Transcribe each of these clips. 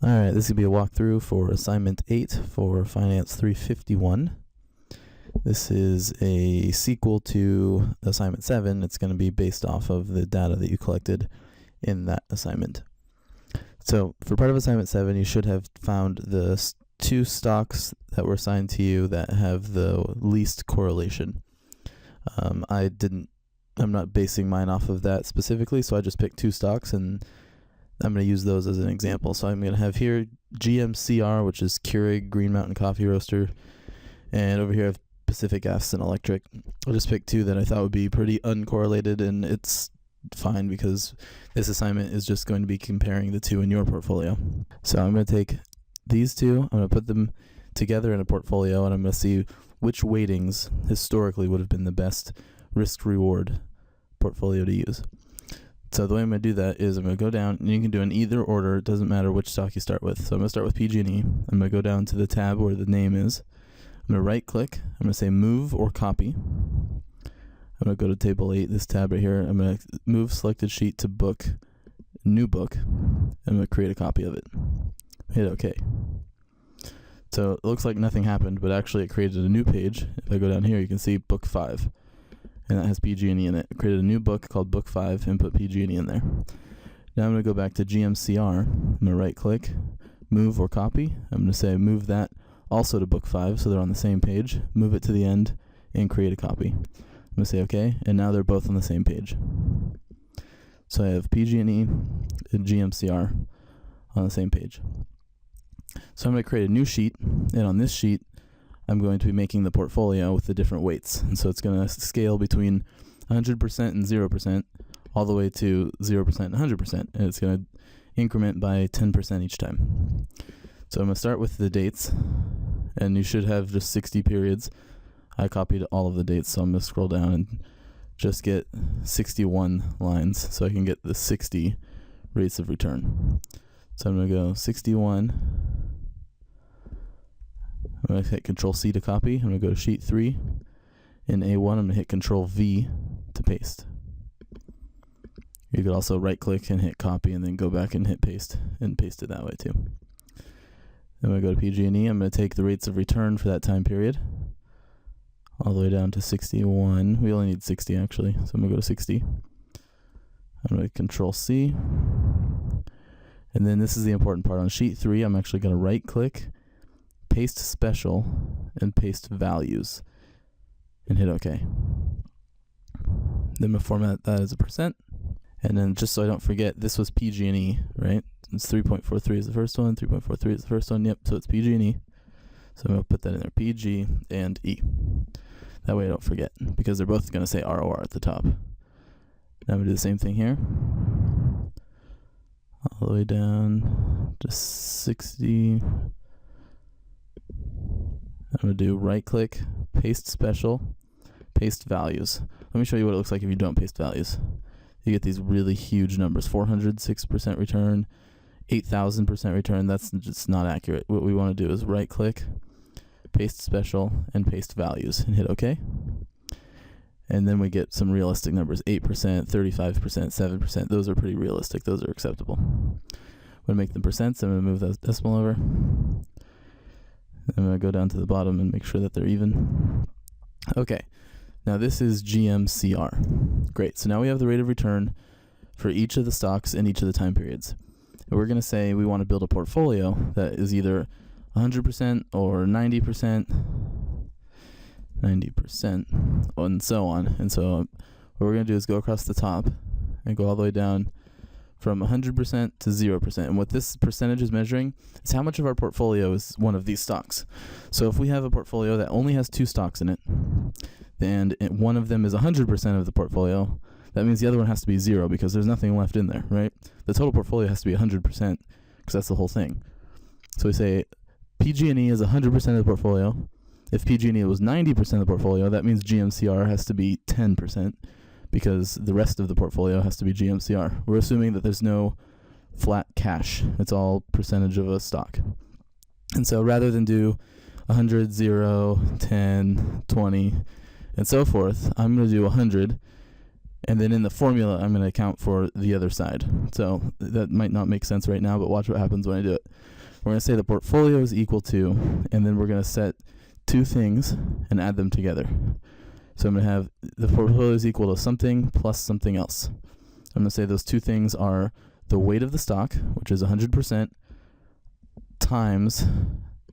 Alright, this is going to be a walkthrough for assignment 8 for Finance 351. This is a sequel to assignment 7. It's going to be based off of the data that you collected in that assignment. So for part of assignment 7, you should have found the two stocks that were assigned to you that have the least correlation. I'm not basing mine off of that specifically, so I just picked two stocks and I'm going to use those as an example. So I'm going to have here GMCR, which is Keurig Green Mountain Coffee Roaster, and over here I have Pacific Gas and Electric. I'll just pick two that I thought would be pretty uncorrelated, and it's fine because this assignment is just going to be comparing the two in your portfolio. So I'm going to take these two, I'm going to put them together in a portfolio, and I'm going to see which weightings historically would have been the best risk-reward portfolio to use. So the way I'm going to do that is I'm going to go down, and you can do in either order. It doesn't matter which stock you start with. So I'm going to start with PG&E. I'm going to go down to the tab where the name is. I'm going to right-click. I'm going to say Move or Copy. I'm going to go to Table 8, this tab right here. I'm going to move selected sheet to Book, New Book. I'm going to create a copy of it. Hit OK. So it looks like nothing happened, but actually it created a new page. If I go down here, you can see Book 5. And that has PG&E in it. I created a new book called Book 5 and put PG&E in there. Now I'm going to go back to GMCR. I'm going to right click, move or copy. I'm going to say move that also to Book 5 so they're on the same page. Move it to the end and create a copy. I'm going to say OK, and now they're both on the same page. So I have PG&E and GMCR on the same page. So I'm going to create a new sheet, and on this sheet I'm going to be making the portfolio with the different weights. And so it's going to scale between 100% and 0% all the way to 0% and 100%. And it's going to increment by 10% each time. So I'm going to start with the dates, and you should have just 60 periods. I copied all of the dates, so I'm going to scroll down and just get 61 lines so I can get the 60 rates of return. So I'm going to go 61. I'm going to hit Control-C to copy. I'm going to go to Sheet 3. In A1, I'm going to hit Control-V to paste. You could also right-click and hit Copy and then go back and hit Paste and paste it that way too. Then I'm going to go to PG&E. I'm going to take the rates of return for that time period all the way down to 61. We only need 60 actually, so I'm going to go to 60. I'm going to Control-C. And then this is the important part. On Sheet 3, I'm actually going to right-click, paste special, and paste values, and hit OK. Then we'll format that as a %. And then just so I don't forget, this was PG&E, right? It's 3.43 is the first one, 3.43 is the first one, yep, so it's PG&E. So I'm going to put that in there, PG and E. That way I don't forget, because they're both going to say ROR at the top. Now I'm going to do the same thing here. All the way down to 60. I'm going to do right-click, paste special, paste values. Let me show you what it looks like if you don't paste values. You get these really huge numbers, 406% return, 8,000% return. That's just not accurate. What we want to do is right-click, paste special, and paste values, and hit OK. And then we get some realistic numbers, 8%, 35%, 7%. Those are pretty realistic. Those are acceptable. I'm going to make them percents. I'm going to move that decimal over. I'm going to go down to the bottom and make sure that they're even. Okay, now this is GMCR. Great, so now we have the rate of return for each of the stocks in each of the time periods. And we're going to say we want to build a portfolio that is either 100% or 90%, 90%, and so on. And so what we're going to do is go across the top and go all the way down from 100% to 0%. And what this percentage is measuring is how much of our portfolio is one of these stocks. So if we have a portfolio that only has two stocks in it, and one of them is 100% of the portfolio, that means the other one has to be 0 because there's nothing left in there, right? The total portfolio has to be 100% because that's the whole thing. So we say PG&E is 100% of the portfolio. If PG&E was 90% of the portfolio, that means GMCR has to be 10%. Because the rest of the portfolio has to be GMCR. We're assuming that there's no flat cash. It's all percentage of a stock. And so rather than do 100, 0, 10, 20, and so forth, I'm going to do 100, And then in the formula, I'm going to account for the other side. So that might not make sense right now, but watch what happens when I do it. we're going to say the portfolio is equal to, and then we're going to set two things and add them together. So I'm going to have the portfolio is equal to something plus something else. I'm going to say those two things are the weight of the stock, which is 100%, times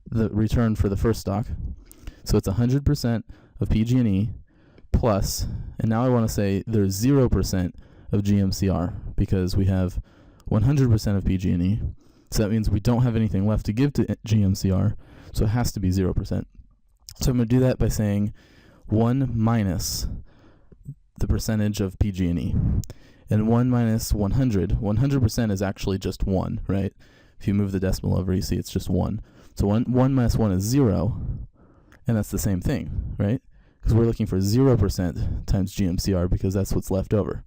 the return for the first stock. So it's 100% of PG&E plus, and now I want to say there's 0% of GMCR because we have 100% of PG&E. So that means we don't have anything left to give to GMCR, so it has to be 0%. So I'm going to do that by saying 1 minus the percentage of PG&E. And 1 minus 100, 100% is actually just 1, right? If you move the decimal over, you see it's just 1. So 1 minus 1 is 0, and that's the same thing, right? Because we're looking for 0% times GMCR because that's what's left over.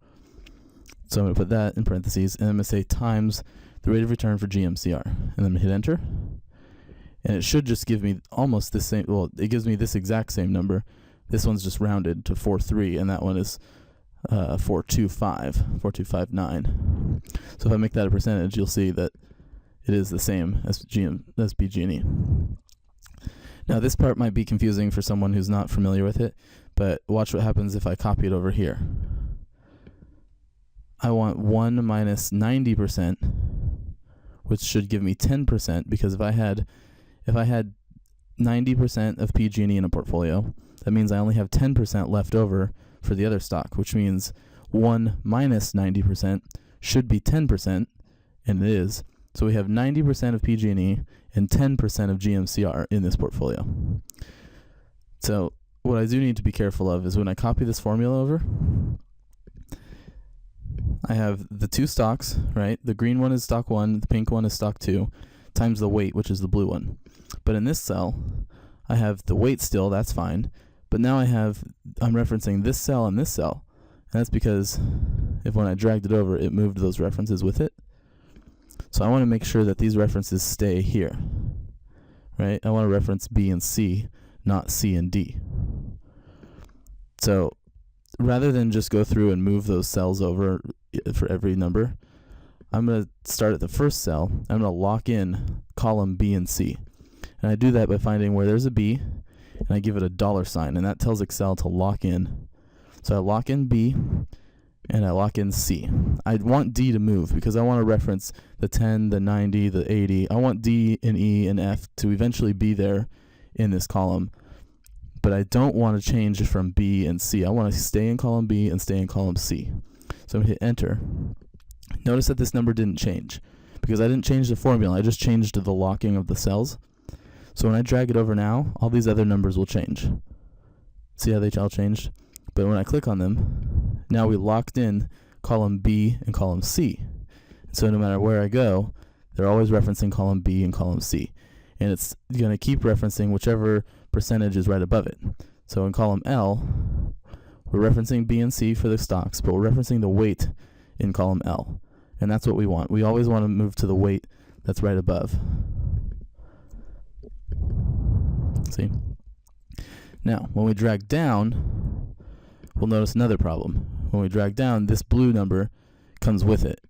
So I'm going to put that in parentheses, and I'm going to say times the rate of return for GMCR. And then I'm going to hit enter. And it should just give me almost the same, well, it gives me this exact same number. This one's just rounded to 4.3, and that one is 4.259. So if I make that a percentage, you'll see that it is the same as PG&E. Now this part might be confusing for someone who's not familiar with it, but watch what happens if I copy it over here. I want 1 minus 90%, which should give me 10%, because if I had 90% of PG&E in a portfolio, that means I only have 10% left over for the other stock, which means 1 minus 90% should be 10%, and it is. So we have 90% of PG&E and 10% of GMCR in this portfolio. So what I do need to be careful of is when I copy this formula over, I have the two stocks, right? The green one is stock 1, the pink one is stock 2, times the weight, which is the blue one. But in this cell, I have the weight still, that's fine. But now I'm referencing this cell and this cell. And that's because when I dragged it over, it moved those references with it. So I want to make sure that these references stay here, right? I want to reference B and C, not C and D. So rather than just go through and move those cells over for every number, I'm going to start at the first cell. I'm going to lock in column B and C. And I do that by finding where there's a B, and I give it a $sign, and that tells Excel to lock in. So I lock in B, and I lock in C. I want D to move because I want to reference the 10, the 90, the 80. I want D and E and F to eventually be there in this column, but I don't want to change from B and C. I want to stay in column B and stay in column C. So I'm going to hit enter. Notice that this number didn't change because I didn't change the formula. I just changed the locking of the cells. So when I drag it over now, all these other numbers will change. See how they all changed? But when I click on them, now we locked in column B and column C. So no matter where I go, they're always referencing column B and column C. And it's going to keep referencing whichever percentage is right above it. So in column L, we're referencing B and C for the stocks, but we're referencing the weight in column L. And that's what we want. We always want to move to the weight that's right above. See? Now, when we drag down, we'll notice another problem. When we drag down, this blue number comes with it.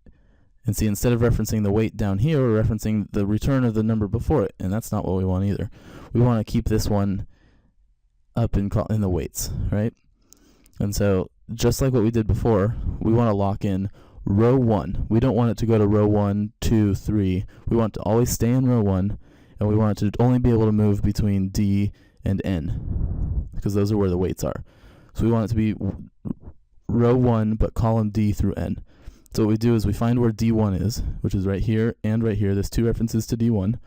And see, instead of referencing the weight down here, we're referencing the return of the number before it, and that's not what we want either. We want to keep this one up in the weights, right? And so, just like what we did before, we want to lock in row 1. We don't want it to go to row 1, 2, 3. We want it to always stay in row 1, and we want it to only be able to move between D and N, because those are where the weights are. So we want it to be row 1, but column D through N. So what we do is we find where D1 is, which is right here and right here. There's two references to D1.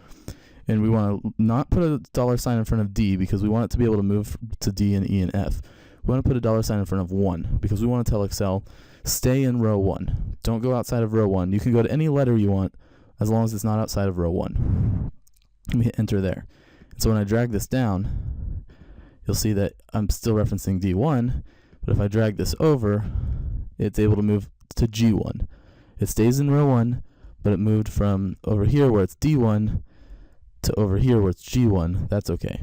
And we want to not put a $sign in front of D because we want it to be able to move to D and E and F. We want to put a $sign in front of 1 because we want to tell Excel, stay in row 1. Don't go outside of row 1. You can go to any letter you want as long as it's not outside of row 1. Let me hit enter there. And so when I drag this down, you'll see that I'm still referencing D1, but if I drag this over, it's able to move to G1. It stays in row 1, but it moved from over here where it's D1 to over here where it's G1. That's okay.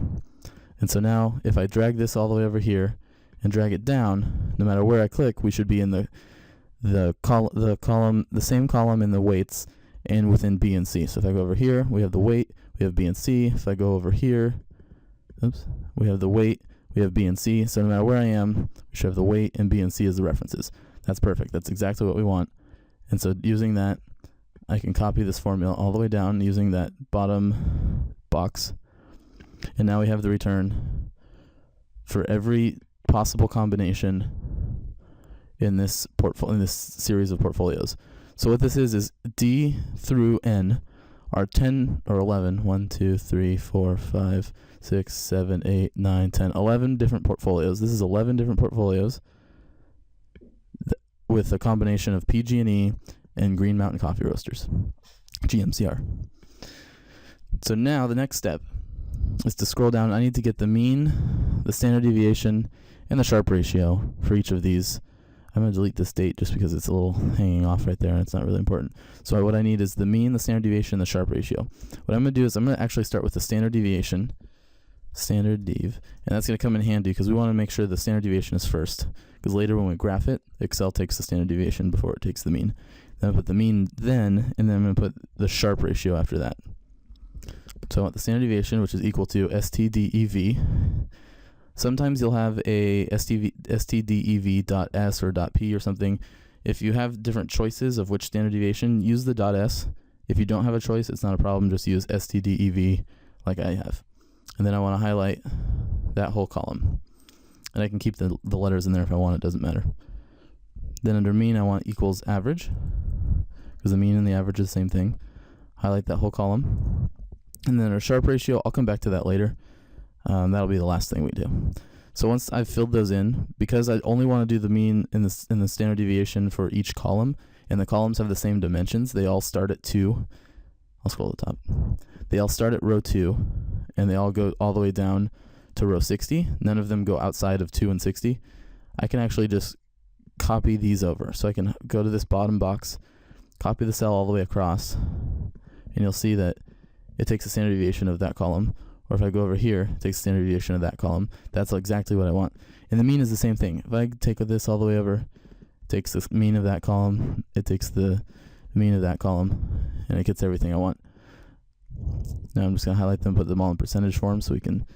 And so now if I drag this all the way over here and drag it down, no matter where I click, we should be in the same column in the weights and within B and C. So if I go over here, we have the weight, we have B and C. If I go over here, we have the weight, we have B and C. So no matter where I am, we should have the weight and B and C as the references. That's perfect. That's exactly what we want. And so using that, I can copy this formula all the way down using that bottom box. And now we have the return for every possible combination in this series of portfolios. So what this is D through N are 10 or 11, 1, 2, 3, 4, 5, 6, 7, 8, 9, 10, 11 different portfolios. This is 11 different portfolios with a combination of PG&E and Green Mountain Coffee Roasters, GMCR. So now the next step is to scroll down. I need to get the mean, the standard deviation, and the Sharpe ratio for each of these. I'm going to delete this date just because it's a little hanging off right there and it's not really important. So what I need is the mean, the standard deviation, and the Sharpe ratio. What I'm going to do is I'm going to actually start with the standard deviation, standard dev, and that's going to come in handy because we want to make sure the standard deviation is first, because later when we graph it, Excel takes the standard deviation before it takes the mean. Then I put the mean then, and then I'm going to put the Sharpe ratio after that. So I want the standard deviation, which is equal to STDEV. Sometimes you'll have a STDEV.S or .P or something. If you have different choices of which standard deviation, use the .S. If you don't have a choice, it's not a problem. Just use STDEV like I have. And then I want to highlight that whole column. And I can keep the letters in there if I want. It doesn't matter. Then under mean, I want equals average, because the mean and the average is the same thing. Highlight that whole column. And then our Sharpe ratio, I'll come back to that later. That'll be the last thing we do. So once I've filled those in, because I only want to do the mean and the standard deviation for each column, and the columns have the same dimensions, they all start at 2. I'll scroll to the top. They all start at row 2, and they all go all the way down to row 60. None of them go outside of 2 and 60. I can actually just copy these over. So I can go to this bottom box, copy the cell all the way across, and you'll see that it takes the standard deviation of that column. Or if I go over here, it takes the standard deviation of that column. That's exactly what I want. And the mean is the same thing. If I take this all the way over, it takes the mean of that column, it takes the mean of that column, and it gets everything I want. Now I'm just going to highlight them, put them all in percentage form so we can,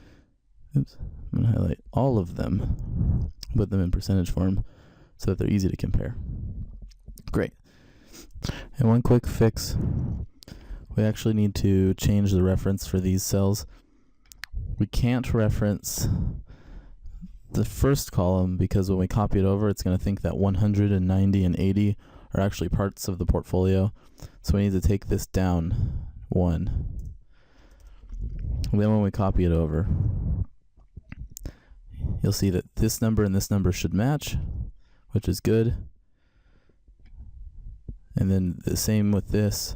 I'm going to highlight all of them, put them in percentage form so that they're easy to compare. Great. And one quick fix, we actually need to change the reference for these cells. We can't reference the first column because when we copy it over, it's going to think that 190 and 80 are actually parts of the portfolio. So we need to take this down 1. And then when we copy it over, you'll see that this number and this number should match, which is good. And then the same with this.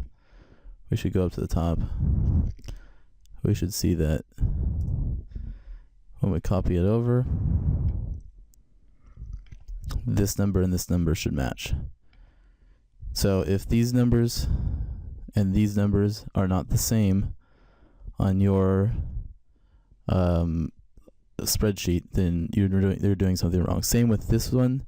We should go up to the top. We should see that when we copy it over, this number and this number should match. So if these numbers and these numbers are not the same on your spreadsheet, then they're doing something wrong. Same with this one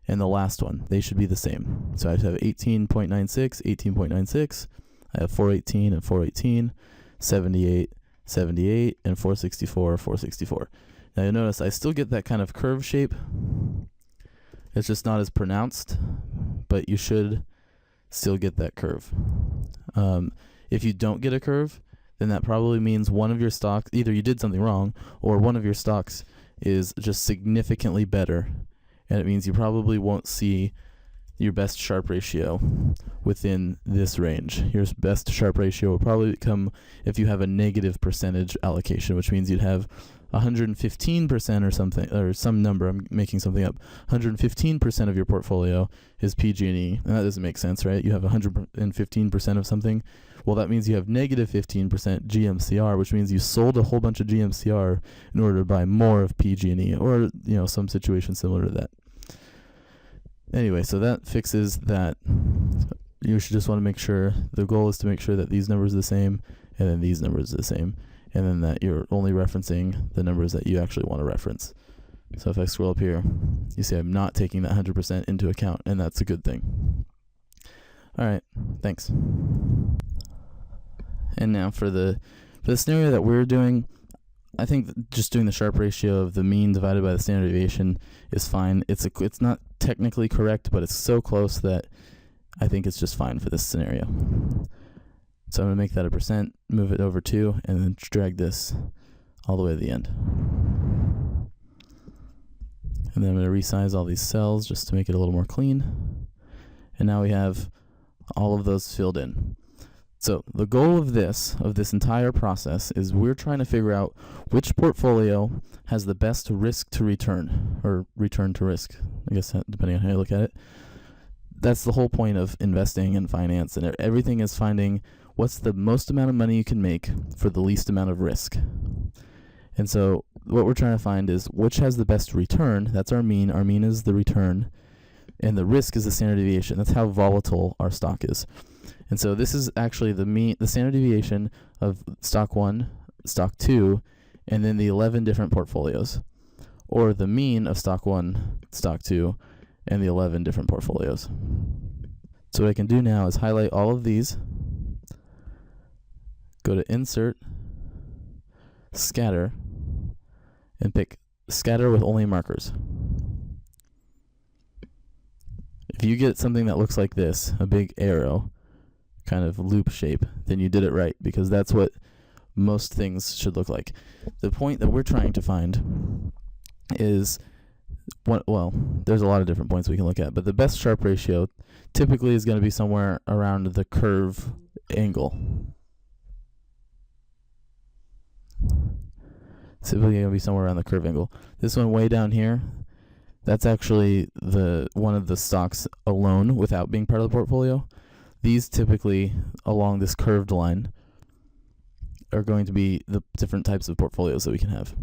and the last one. They should be the same. So I have 18.96, 18.96. I have 418 and 418, 78, 78, and 464, 464. Now you'll notice I still get that kind of curve shape. It's just not as pronounced, but you should still get that curve. If you don't get a curve, then that probably means one of your stocks, either you did something wrong, or one of your stocks is just significantly better, and it means you probably won't see your best Sharpe ratio within this range. Your best Sharpe ratio will probably come if you have a negative percentage allocation, which means you'd have 115% or something, or some number, I'm making something up, 115% of your portfolio is PG&E, and that doesn't make sense, right? You have 115% of something. Well, that means you have negative 15% GMCR, which means you sold a whole bunch of GMCR in order to buy more of PG&E, or some situation similar to that. Anyway, so that fixes that. You should just want to make sure, the goal is to make sure that these numbers are the same, and then these numbers are the same, and then that you're only referencing the numbers that you actually want to reference. So if I scroll up here, you see I'm not taking that 100% into account, and that's a good thing. All right, thanks. And now for the scenario that we're doing, I think just doing the Sharpe ratio of the mean divided by the standard deviation is fine. It's not technically correct, but it's so close that I think it's just fine for this scenario. So I'm going to make that a percent, move it over 2, and then drag this all the way to the end. And then I'm going to resize all these cells just to make it a little more clean. And now we have all of those filled in. So the goal of this entire process is we're trying to figure out which portfolio has the best risk to return, or return to risk, I guess, depending on how you look at it. That's the whole point of investing in finance, and everything is finding what's the most amount of money you can make for the least amount of risk. And so what we're trying to find is which has the best return. That's our mean. Our mean is the return, and the risk is the standard deviation. That's how volatile our stock is. And so this is actually the standard deviation of stock 1, stock 2, and then the 11 different portfolios, or the mean of stock 1, stock 2, and the 11 different portfolios. So what I can do now is highlight all of these, go to Insert, Scatter, and pick Scatter with only markers. If you get something that looks like this, a big arrow, kind of loop shape, then you did it right, because that's what most things should look like. The point that we're trying to find is, there's a lot of different points we can look at, but the best Sharpe ratio typically is going to be somewhere around the curve angle. Typically going to be somewhere around the curve angle. This one way down here, that's actually one of the stocks alone without being part of the portfolio. These typically, along this curved line, are going to be the different types of portfolios that we can have.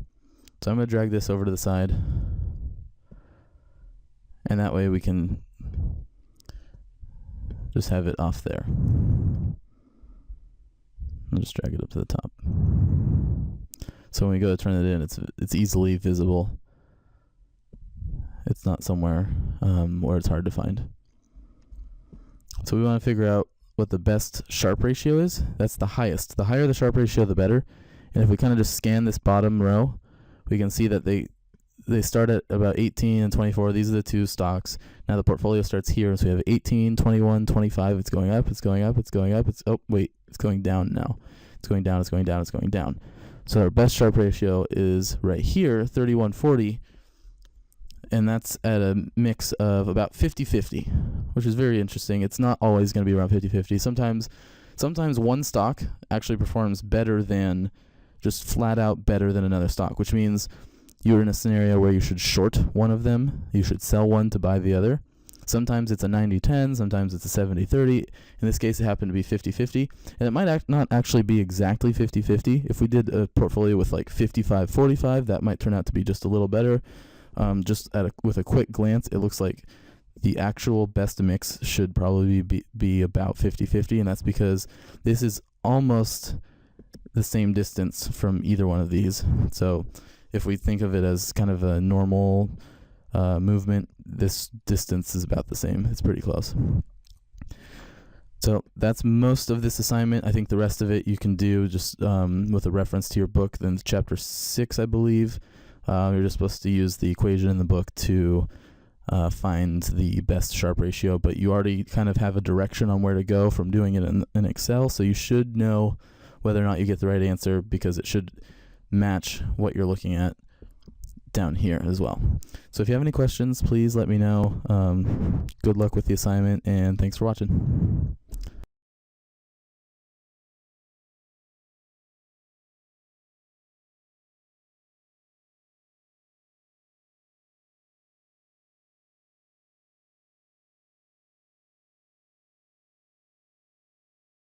So I'm going to drag this over to the side, and that way we can just have it off there. I'll just drag it up to the top. So when we go to turn it in, it's easily visible. It's not somewhere where it's hard to find. So we want to figure out what the best Sharpe ratio is. That's the highest. The higher the Sharpe ratio, the better. And if we kind of just scan this bottom row, we can see that they start at about 18 and 24. These are the two stocks. Now the portfolio starts here. So we have 18, 21, 25. It's going up, it's going up, it's going up. It's going down now. It's going down, it's going down, it's going down. So our best Sharpe ratio is right here, 3140. And that's at a mix of about 50-50, which is very interesting. It's not always going to be around 50-50. Sometimes one stock actually performs better than, just flat out better than another stock, which means you're in a scenario where you should short one of them. You should sell one to buy the other. Sometimes it's a 90-10, sometimes it's a 70-30. In this case, it happened to be 50-50. And it might not actually be exactly 50-50. If we did a portfolio with like 55-45, that might turn out to be just a little better. With a quick glance, it looks like the actual best mix should probably be about 50-50, and that's because this is almost the same distance from either one of these. So if we think of it as kind of a normal movement, this distance is about the same. It's pretty close. So that's most of this assignment. I think the rest of it you can do just with a reference to your book. Then chapter 6, I believe. You're just supposed to use the equation in the book to find the best Sharpe ratio, but you already kind of have a direction on where to go from doing it in Excel, so you should know whether or not you get the right answer, because it should match what you're looking at down here as well. So if you have any questions, please let me know. Good luck with the assignment, and thanks for watching.